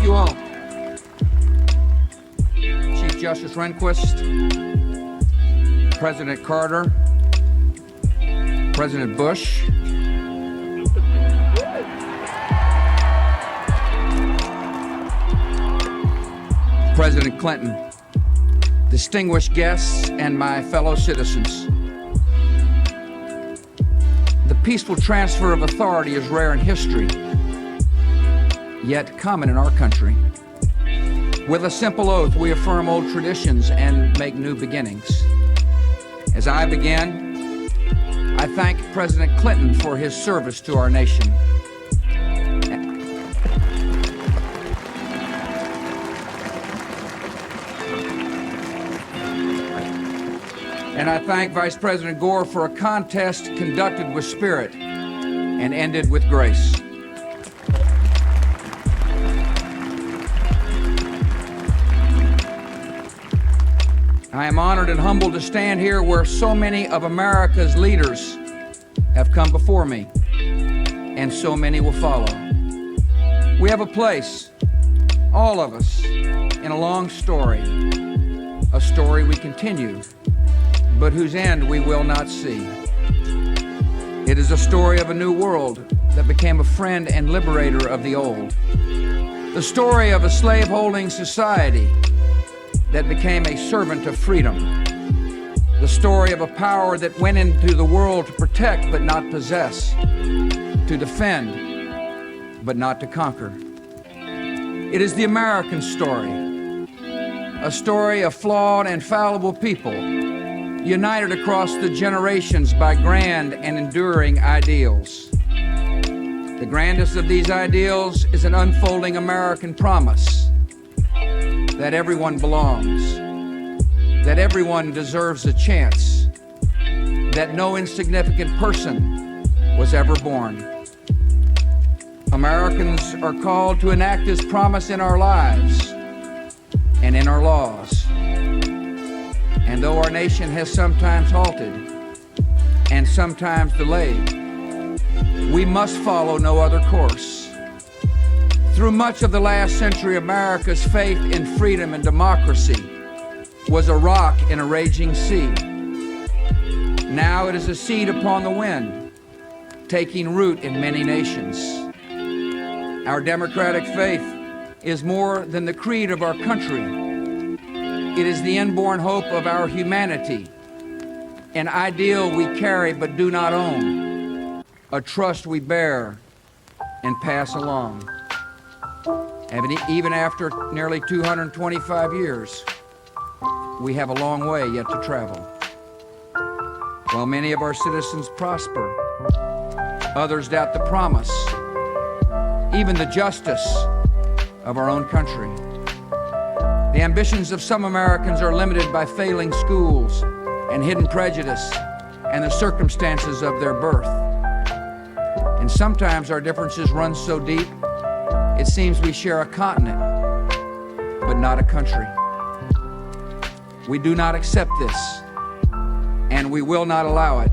you all. Chief Justice Rehnquist, President Carter, President Bush, President Clinton, distinguished guests, and my fellow citizens. The peaceful transfer of authority is rare in history, yet common in our country. With a simple oath, we affirm old traditions and make new beginnings. As I begin, I thank President Clinton for his service to our nation. And I thank Vice President Gore for a contest conducted with spirit and ended with grace. I am honored and humbled to stand here where so many of America's leaders have come before me, and so many will follow. We have a place, all of us, in a long story, a story we continue, but whose end we will not see. It is a story of a new world that became a friend and liberator of the old. The story of a slave-holding society that became a servant of freedom. The story of a power that went into the world to protect but not possess, to defend but not to conquer. It is the American story, a story of flawed and fallible people, united across the generations by grand and enduring ideals. The grandest of these ideals is an unfolding American promise that everyone belongs, that everyone deserves a chance, that no insignificant person was ever born. Americans are called to enact this promise in our lives and in our laws. And though our nation has sometimes halted and sometimes delayed, we must follow no other course. Through much of the last century, America's faith in freedom and democracy was a rock in a raging sea. Now it is a seed upon the wind, taking root in many nations. Our democratic faith is more than the creed of our country. It is the inborn hope of our humanity, an ideal we carry but do not own, a trust we bear and pass along. And even after nearly 225 years, we have a long way yet to travel. While many of our citizens prosper, others doubt the promise, even the justice of our own country. The ambitions of some Americans are limited by failing schools and hidden prejudice and the circumstances of their birth. And sometimes our differences run so deep, it seems we share a continent, but not a country. We do not accept this, and we will not allow it.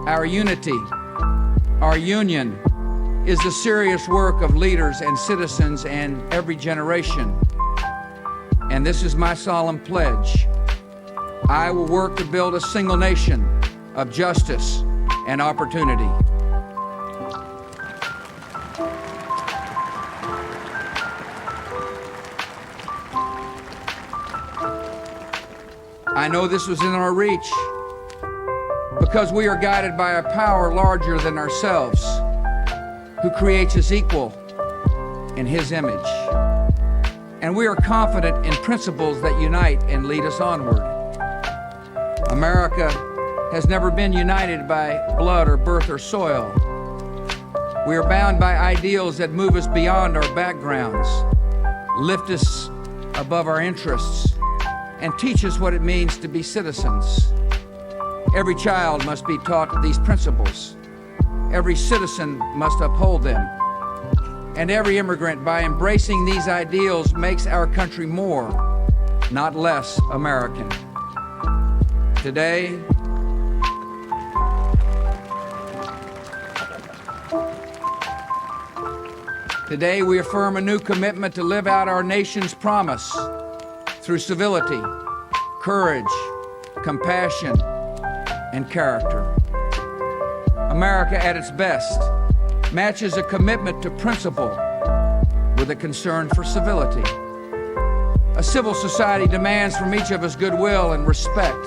Our unity, our union, is the serious work of leaders and citizens and every generation. And this is my solemn pledge. I will work to build a single nation of justice and opportunity. I know this was in our reach because we are guided by a power larger than ourselves, who creates us equal in His image. And we are confident in principles that unite and lead us onward. America has never been united by blood or birth or soil. We are bound by ideals that move us beyond our backgrounds, lift us above our interests, and teach us what it means to be citizens. Every child must be taught these principles. Every citizen must uphold them. And every immigrant, by embracing these ideals, makes our country more, not less, American. Today, Today we affirm a new commitment to live out our nation's promise through civility, courage, compassion, and character. America at its best matches a commitment to principle with a concern for civility. A civil society demands from each of us goodwill and respect,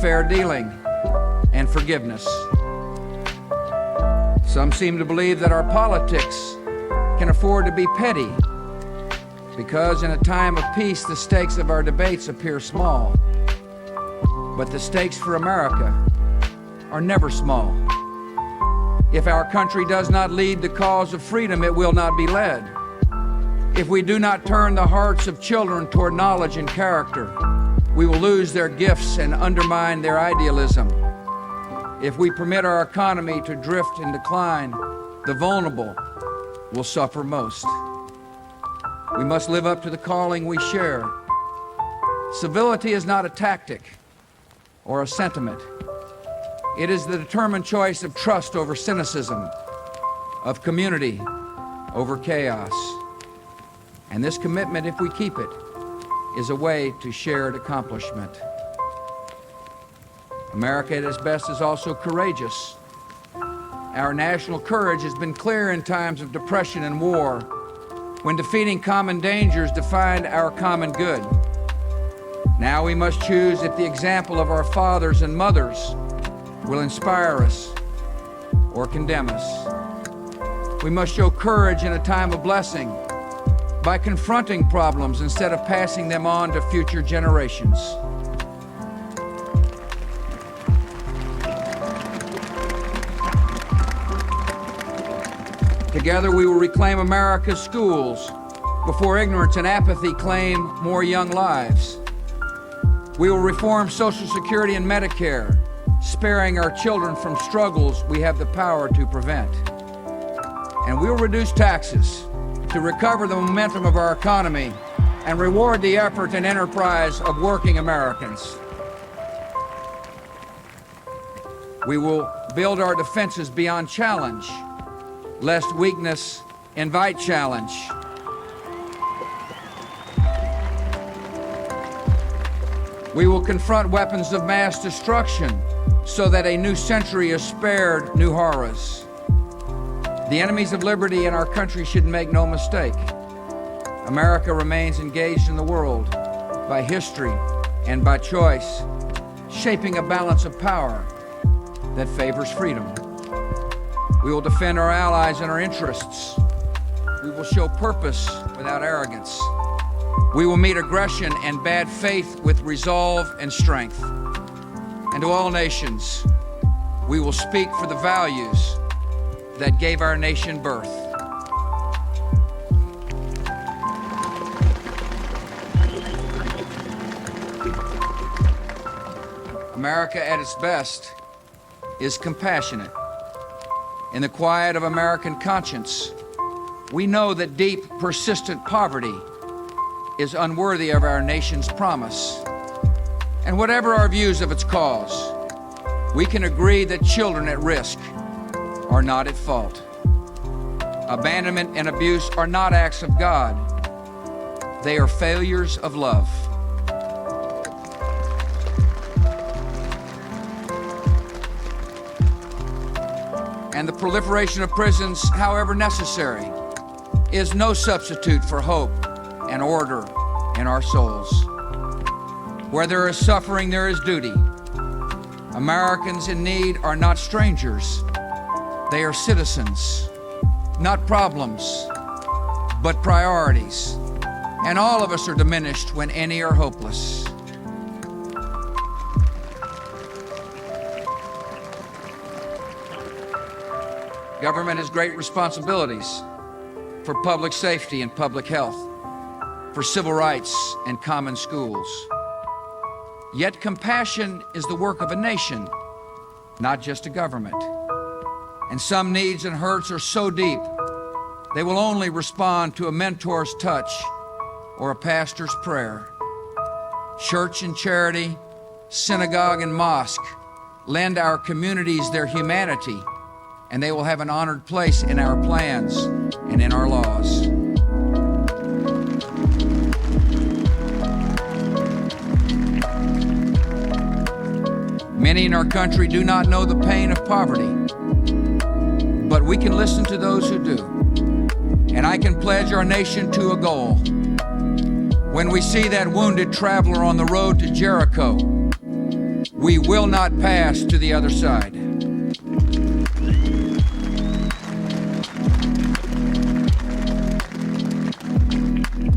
fair dealing, and forgiveness. Some seem to believe that our politics can afford to be petty because in a time of peace the stakes of our debates appear small. But the stakes for America are never small. If our country does not lead the cause of freedom, it will not be led. If we do not turn the hearts of children toward knowledge and character, we will lose their gifts and undermine their idealism. If we permit our economy to drift and decline, the vulnerable will suffer most. We must live up to the calling we share. Civility is not a tactic or a sentiment. It is the determined choice of trust over cynicism, of community over chaos. And this commitment, if we keep it, is a way to shared accomplishment. America at its best is also courageous. Our national courage has been clear in times of depression and war, when defeating common dangers defined our common good. Now we must choose if the example of our fathers and mothers will inspire us or condemn us. We must show courage in a time of blessing by confronting problems instead of passing them on to future generations. Together we will reclaim America's schools before ignorance and apathy claim more young lives. We will reform Social Security and Medicare, sparing our children from struggles we have the power to prevent. And we will reduce taxes to recover the momentum of our economy and reward the effort and enterprise of working Americans. We will build our defenses beyond challenge, lest weakness invite challenge. We will confront weapons of mass destruction so that a new century is spared new horrors. The enemies of liberty in our country should make no mistake. America remains engaged in the world by history and by choice, shaping a balance of power that favors freedom. We will defend our allies and our interests. We will show purpose without arrogance. We will meet aggression and bad faith with resolve and strength. And to all nations, we will speak for the values that gave our nation birth. America at its best is compassionate. In the quiet of American conscience, we know that deep, persistent poverty is unworthy of our nation's promise. And whatever our views of its cause, we can agree that children at risk are not at fault. Abandonment and abuse are not acts of God. They are failures of love. And the proliferation of prisons, however necessary, is no substitute for hope and order in our souls. Where there is suffering, there is duty. Americans in need are not strangers. They are citizens, not problems, but priorities. And all of us are diminished when any are hopeless. Government has great responsibilities for public safety and public health, for civil rights and common schools. Yet compassion is the work of a nation, not just a government. And some needs and hurts are so deep, they will only respond to a mentor's touch or a pastor's prayer. Church and charity, synagogue and mosque lend our communities their humanity and they will have an honored place in our plans and in our laws. Many in our country do not know the pain of poverty, but we can listen to those who do. And I can pledge our nation to a goal. When we see that wounded traveler on the road to Jericho, we will not pass to the other side.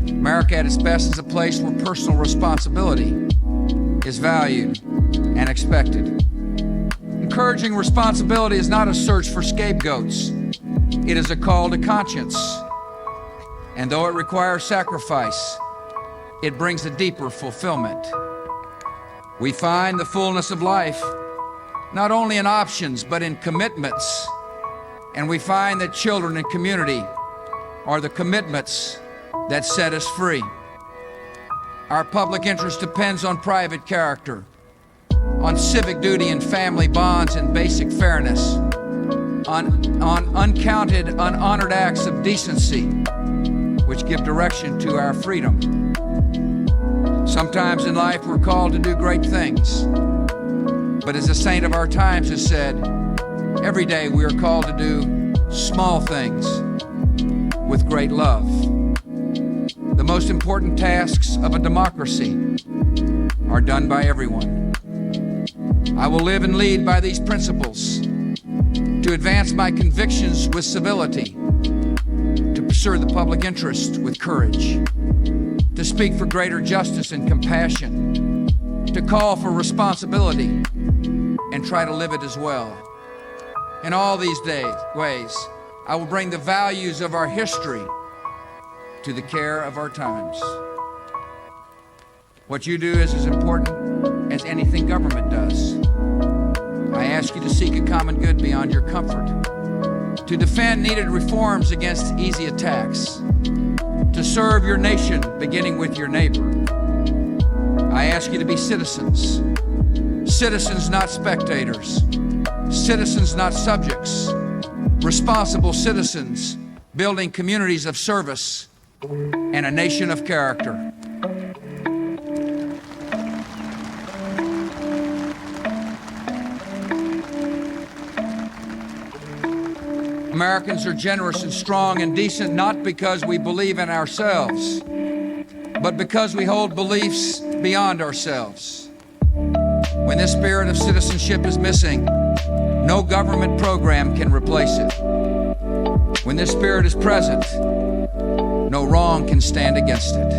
America at its best is a place where personal responsibility is valued and expected. Encouraging responsibility is not a search for scapegoats. It is a call to conscience. And though it requires sacrifice, it brings a deeper fulfillment. We find the fullness of life not only in options, but in commitments. And we find that children and community are the commitments that set us free. Our public interest depends on private character, on civic duty and family bonds and basic fairness, on uncounted, unhonored acts of decency, which give direction to our freedom. Sometimes in life we're called to do great things, but as a saint of our times has said, every day we are called to do small things with great love. The most important tasks of a democracy are done by everyone. I will live and lead by these principles, to advance my convictions with civility, to pursue the public interest with courage, to speak for greater justice and compassion, to call for responsibility and try to live it as well. In all these ways, I will bring the values of our history to the care of our times. What you do is as important as anything government does. I ask you to seek a common good beyond your comfort, to defend needed reforms against easy attacks, to serve your nation beginning with your neighbor. I ask you to be citizens, citizens not spectators, citizens not subjects, responsible citizens building communities of service and a nation of character. Americans are generous and strong and decent not because we believe in ourselves, but because we hold beliefs beyond ourselves. When this spirit of citizenship is missing, no government program can replace it. When this spirit is present, no wrong can stand against it.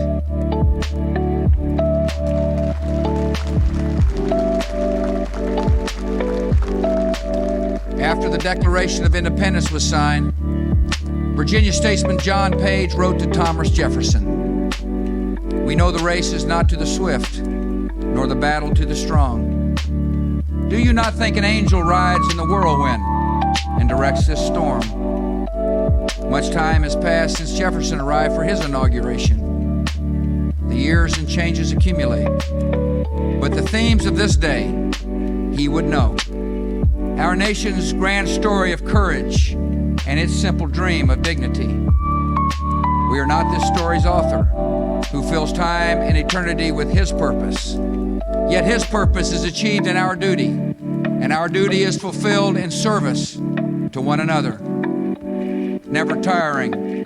After the Declaration of Independence was signed, Virginia statesman John Page wrote to Thomas Jefferson, "We know the race is not to the swift, nor the battle to the strong. Do you not think an angel rides in the whirlwind and directs this storm?" Much time has passed since Jefferson arrived for his inauguration. The years and changes accumulate, but the themes of this day he would know. Our nation's grand story of courage and its simple dream of dignity. We are not this story's author, who fills time and eternity with his purpose. Yet his purpose is achieved in our duty, and our duty is fulfilled in service to one another. Never tiring,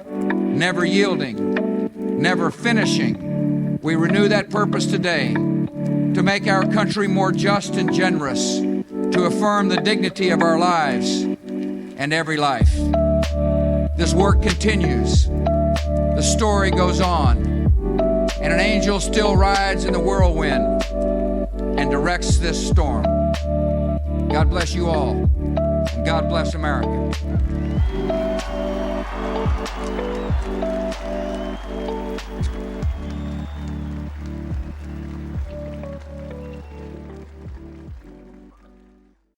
never yielding, never finishing, we renew that purpose today to make our country more just and generous, to affirm the dignity of our lives and every life. This work continues. The story goes on, and an angel still rides in the whirlwind and directs this storm. God bless you all, and God bless America.